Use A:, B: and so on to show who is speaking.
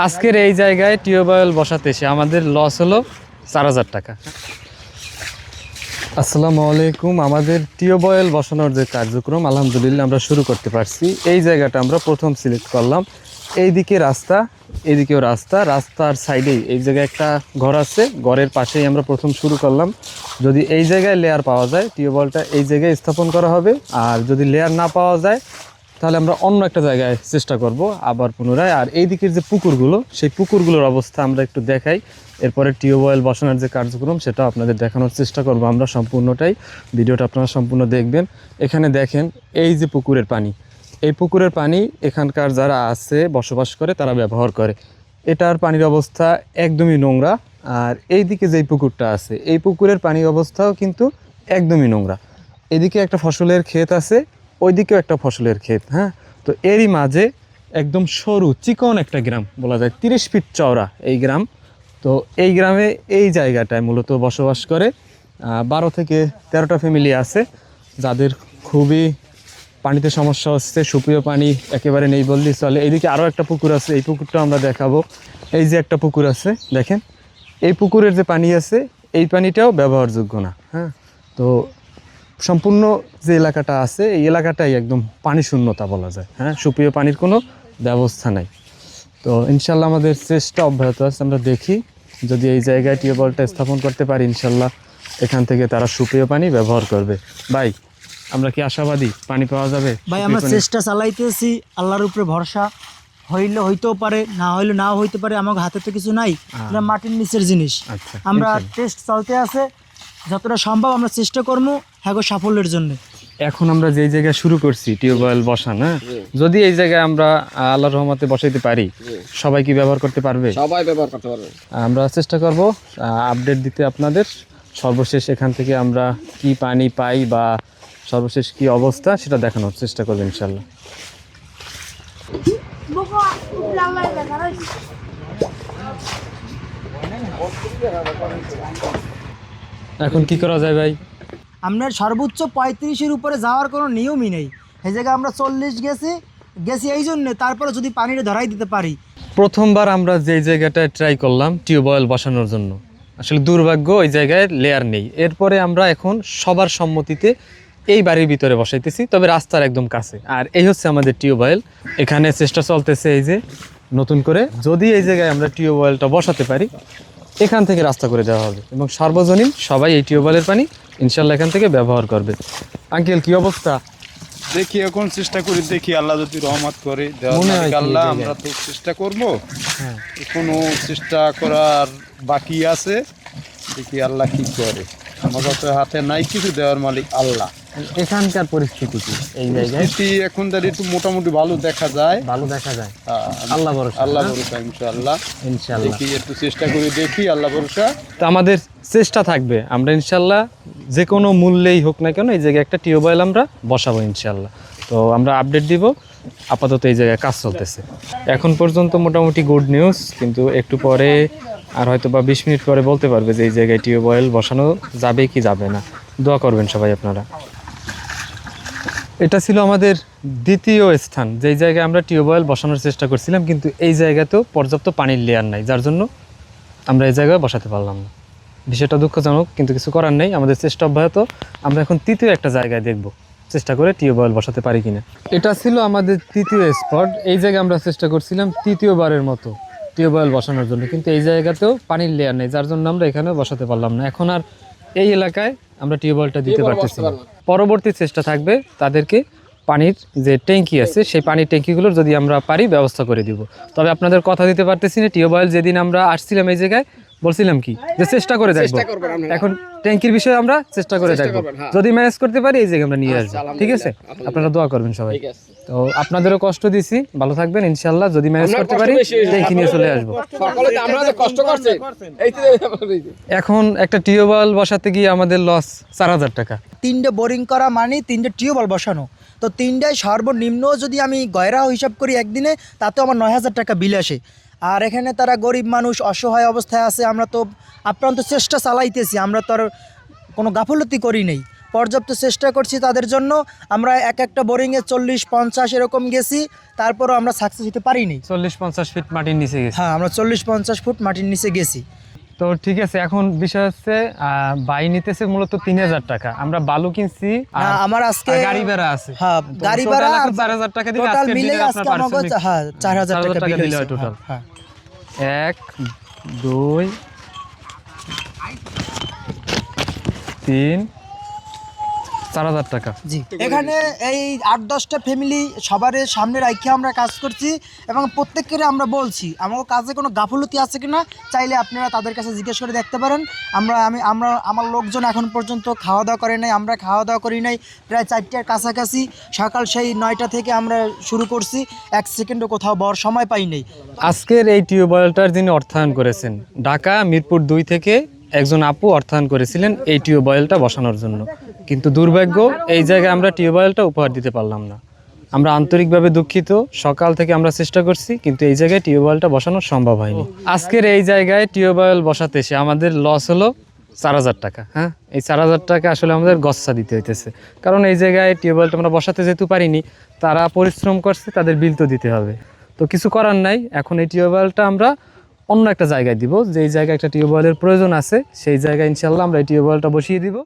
A: আজকের এই জায়গায় টিউবওয়েল বসাতে এসে আমাদের লস হলো 4000 টাকা। আসসালামু আলাইকুম। আমাদের টিউবওয়েল বসানোর যে কার্যক্রম আলহামদুলিল্লাহ আমরা শুরু করতে পারছি। এই জায়গাটা আমরা প্রথম সিলেক্ট করলাম। এইদিকে রাস্তা, এইদিকেও রাস্তা, রাস্তার সাইডেই এই জায়গায় একটা ঘর আছে, ঘরের পাশেই আমরা প্রথম শুরু করলাম। যদি এই জায়গায় লেয়ার পাওয়া যায় টিউবওয়েলটা এই জায়গায় স্থাপন করা হবে, আর যদি লেয়ার না পাওয়া যায় তাহলে আমরা অন্য একটা জায়গায় চেষ্টা করব আবার পুনরায়। আর এই দিকের যে পুকুরগুলো, সেই পুকুরগুলোর অবস্থা আমরা একটু দেখাই, এরপরে টিউবওয়েল বসানোর যে কার্যক্রম সেটা আপনাদের দেখানোর চেষ্টা করব আমরা সম্পূর্ণটাই। ভিডিওটা আপনারা সম্পূর্ণ দেখবেন। এখানে দেখেন এই যে পুকুরের পানি, এই পুকুরের পানি এখানকার যারা আছে বসবাস করে তারা ব্যবহার করে। এটার পানির অবস্থা একদমই নোংরা। আর এই দিকে যেই পুকুরটা আছে এই পুকুরের পানির অবস্থাও কিন্তু একদমই নোংরা। এদিকে একটা ফসলের ক্ষেত আছে, ওইদিকেও একটা ফসলের ক্ষেত। হ্যাঁ, তো এরই মাঝে একদম সরু চিকন একটা গ্রাম, বলা যায় 30 ফিট চওড়া এই গ্রাম। তো এই গ্রামে এই জায়গাটায় মূলত বসবাস করে 12 থেকে 13টা ফ্যামিলি আছে, যাদের খুবই পানিতে সমস্যা হচ্ছে। সুপ্রিয় পানি একেবারে নেই বললেই চলে। এইদিকে আরও একটা পুকুর আছে, এই পুকুরটা আমরা দেখাবো। এই যে একটা পুকুর আছে দেখেন, এই পুকুরের যে পানি আছে এই পানিটাও ব্যবহারযোগ্য না। হ্যাঁ, তো সম্পূর্ণ যে এলাকাটা আছে এই এলাকাটাই একদম পানি শূন্যতা বলা যায়। হ্যাঁ, সুপ্রিয় পানির কোনো ব্যবস্থা নাই। তো ইনশাল্লাহ আমাদের চেষ্টা অব্যাহত আছে। আমরা দেখি যদি এই জায়গায় টিউবওয়েলটা স্থাপন করতে পারি, ইনশাল্লাহ এখান থেকে তারা সুপ্রিয় পানি ব্যবহার করবে। ভাই, আমরা কি আশাবাদী পানি পাওয়া যাবে?
B: ভাই, আমরা চেষ্টা চালাইতেছি, আল্লাহর উপরে ভরসা। হইলে হইতেও পারে, না হইলে নাও হইতে পারে, আমার হাতে তো কিছু নাই, এটা মাটির নিচের জিনিস।
A: আচ্ছা,
B: আমরা টেস্ট চলতে আছে, যতটা সম্ভব আমরা চেষ্টা করবো হ্যাঁ সাফল্যের জন্য।
A: এখন আমরা যেই জায়গায় শুরু করছি টিউবওয়েল বসান, হ্যাঁ, যদি এই জায়গায় আমরা আল্লাহর রহমতে বসাইতে পারি, সবাই কি ব্যবহার করতে পারবে?
C: সবাই ব্যবহার করতে পারবে।
A: আমরা চেষ্টা করব আপডেট দিতে আপনাদের। সর্বশেষ এখান থেকে আমরা কি পানি পাই বা সর্বশেষ কি অবস্থা সেটা দেখানোর চেষ্টা করবো ইনশাল্লাহ। এখন কি করা যায় ভাই?
B: আপনার সর্বোচ্চ 35-এর উপরে যাওয়ার কোনো নিয়মই নেই। এই জায়গায় আমরা 40 গেছি এই জন্যে, তারপরে যদি পানিটা ধরাই দিতে পারি।
A: প্রথমবার আমরা যেই জায়গাটায় ট্রাই করলাম টিউবওয়েল বসানোর জন্য, আসলে দুর্ভাগ্য ওই জায়গায় লেয়ার নেই। এরপরে আমরা এখন সবার সম্মতিতে এই বাড়ির ভিতরে বসাইতেছি, তবে রাস্তার একদম কাছে। আর এই হচ্ছে আমাদের টিউবওয়েল। এখানে চেষ্টা চলতেছে এই যে নতুন করে, যদি এই জায়গায় আমরা টিউবওয়েলটা বসাতে পারি এখান থেকে রাস্তা করে দেওয়া হবে এবং সার্বজনীন সবাই এই টিউবওয়েলের পানি ইনশাল্লাহ এখান থেকে ব্যবহার করবে। আঙ্কেল, কি অবস্থা?
C: দেখি এখন চেষ্টা করি, দেখি আল্লাহ যদি রহমত করে আল্লাহ, আমরা তো চেষ্টা করব।
A: হ্যাঁ,
C: এখনো চেষ্টা করার বাকি আছে, দেখি আল্লাহ কি করে। আমাদের তো হাতে নাই কিছু, দেওয়ার মালিক আল্লাহ।
A: এখানকার পরিস্থিতি কি এই জায়গায়?
C: এখন দাঁড়িয়ে একটু মোটামুটি ভালো দেখা যায়,
A: ভালো দেখা যায়।
C: আল্লাহ
A: ভরসা,
C: আল্লাহ ভরসা ইনশাআল্লাহ।
A: ইনশাআল্লাহ
C: দেখি একটু চেষ্টা করে দেখি, আল্লাহ ভরসা।
A: তো আমাদের চেষ্টা থাকবে, আমরা ইনশাল্লাহ যে কোনো মূল্যেই হোক না কেন এই জায়গায় একটা টিউবওয়েল আমরা বসাবো ইনশাল্লাহ। তো আমরা আপডেট দিব। আপাতত এই জায়গায় কাজ চলতেছে এখন পর্যন্ত মোটামুটি গুড নিউজ, কিন্তু একটু পরে আর হয়তো বা 20 মিনিট পরে বলতে পারবে যে এই জায়গায় টিউবওয়েল বসানো যাবে কি যাবে না। দোয়া করবেন সবাই আপনারা। এটা ছিল আমাদের দ্বিতীয় স্থান, যেই জায়গায় আমরা টিউবওয়েল বসানোর চেষ্টা করছিলাম, কিন্তু এই জায়গাতেও পর্যাপ্ত পানির লেয়ার নাই, যার জন্য আমরা এই জায়গায় বসাতে পারলাম না। বিষয়টা দুঃখজনক, কিন্তু কিছু করার নেই, আমাদের চেষ্টা অব্যাহত। আমরা এখন তৃতীয় একটা জায়গায় দেখব, চেষ্টা করে টিউবওয়েল বসাতে পারি কিনা। এটা ছিল আমাদের তৃতীয় স্পট। এই জায়গায় আমরা চেষ্টা করছিলাম তৃতীয়বারের মতো টিউবওয়েল বসানোর জন্য, কিন্তু এই জায়গাতেও পানির লেয়ার নেই, যার জন্য আমরা এখানেও বসাতে পারলাম না। এখন আর এই এলাকায় আমরা টিউবওয়েলটা দিতে পারতেছি না। পরবর্তী চেষ্টা থাকবে তাদেরকে পানির যে ট্যাঙ্কি আছে সেই পানির ট্যাঙ্কিগুলোর যদি আমরা পারি ব্যবস্থা করে দিব। তবে আপনাদের কথা দিতে পারতেছি না, টিউবওয়েল যেদিন আমরা আসছিলাম এই জায়গায় বলছিলাম কি যে চেষ্টা করে দেখবো। এখন ট্যাঙ্কির বিষয়ে আমরা চেষ্টা করে দেখবো, যদি ম্যানেজ করতে পারি এই জায়গায় আমরা নিয়ে আসবো। ঠিক আছে, আপনারা দোয়া করবেন সবাই। তো আপনাদেরও কষ্ট দিছি, ভালো থাকবেন ইনশাল্লাহ। যদি ম্যানেজ করতে পারি ট্যাঙ্কি নিয়ে চলে আসবো। এখন একটা টিউবওয়েল বসাতে গিয়ে আমাদের লস 4000 টাকা।
B: 3টে বোরিং করা মানে 3টে টিউবওয়েল বসানো, তো 3টায় সর্বনিম্ন যদি আমি গয়রাও হিসাব করি একদিনে, তাতেও আমার 9000 টাকা বিল আসে। আর এখানে তারা গরিব মানুষ, অসহায় অবস্থায় আছে। আমরা তো আপ্রান্ত চেষ্টা চালাইতেছি, আমরা তো আর কোনো গাফলতি করি নেই। পর্যাপ্ত চেষ্টা করছি তাদের জন্য। আমরা এক একটা বোরিংয়ে 40-50 এরকম গেছি, তারপরও আমরা সাকসেস হতে পারিনি।
A: 40-50 ফিট মাটির নিচে গেছে।
B: হ্যাঁ, আমরা 40-50 ফুট মাটির নিচে গেছি।
A: তো ঠিক আছে, এখন বিষয় হচ্ছে বাই নিতেছে মূলত 3000 টাকা, আমরা বালু কিনছি আর
B: আমার আজকে
A: গাড়ি ভাড়া আছে।
B: হ্যাঁ,
A: তো
B: গাড়ি
A: total
B: ভাড়া
A: এখন
B: আর
A: 4000 টাকা দিলে
B: টোটাল
A: আজকের
B: মিলে
A: দিনে
B: আজকে
A: আপনার
B: আমাকে
A: পারিশ্রমিক
B: হ্যাঁ 4000 টাকা বিল
A: দিলে হয়
B: হয়েছে।
A: টোটাল।
B: হ্যাঁ,
A: 1 2 3 4000 টাকা।
B: জি, এখানে এই 8-10টা ফ্যামিলি সবার সামনে রাখে আমরা কাজ করছি এবং প্রত্যেককে আমরা বলছি আমার কাজে কোনো গাফলতি আছে কিনা, চাইলে আপনারা তাদের কাছে জিজ্ঞেস করে দেখতে পারেন। আমার লোকজন এখন পর্যন্ত খাওয়া দাওয়া করে নাই, আমরা খাওয়া দাওয়া করি নাই প্রায় 4টার কাছাকাছি। সকাল সেই 9টা থেকে আমরা শুরু করছি, 1 সেকেন্ডও কোথাও বর সময় পাই নাই।
A: আজকের এই টিউবওয়েলটার যিনি অর্থায়ন করেছেন, ঢাকা মিরপুর 2 থেকে একজন আপু অর্থায়ন করেছিলেন এই টিউবওয়েলটা বসানোর জন্য, কিন্তু দুর্ভাগ্য এই জায়গায় আমরা টিউবওয়েলটা উপহার দিতে পারলাম না। আমরা আন্তরিকভাবে দুঃখিত। সকাল থেকে আমরা চেষ্টা করছি, কিন্তু এই জায়গায় টিউবওয়েলটা বসানো সম্ভব হয়নি। আজকের এই জায়গায় টিউবওয়েল বসাতে এসে আমাদের লস হলো 4000 টাকা। হ্যাঁ, এই 4000 টাকা আসলে আমাদের গচ্ছা দিতে হইতেছে, কারণ এই জায়গায় টিউবওয়েলটা আমরা বসাতে যেতে পারিনি। তারা পরিশ্রম করছে, তাদের বিল তো দিতে হবে। তো কিছু করার নাই, এখন এই টিউবওয়েলটা আমরা অন্য একটা জায়গায় দিব, যেই জায়গায় একটা টিউবওয়েলের প্রয়োজন আছে সেই জায়গায় ইনশাল্লাহ আমরা এই টিউবওয়েলটা বসিয়ে দিব।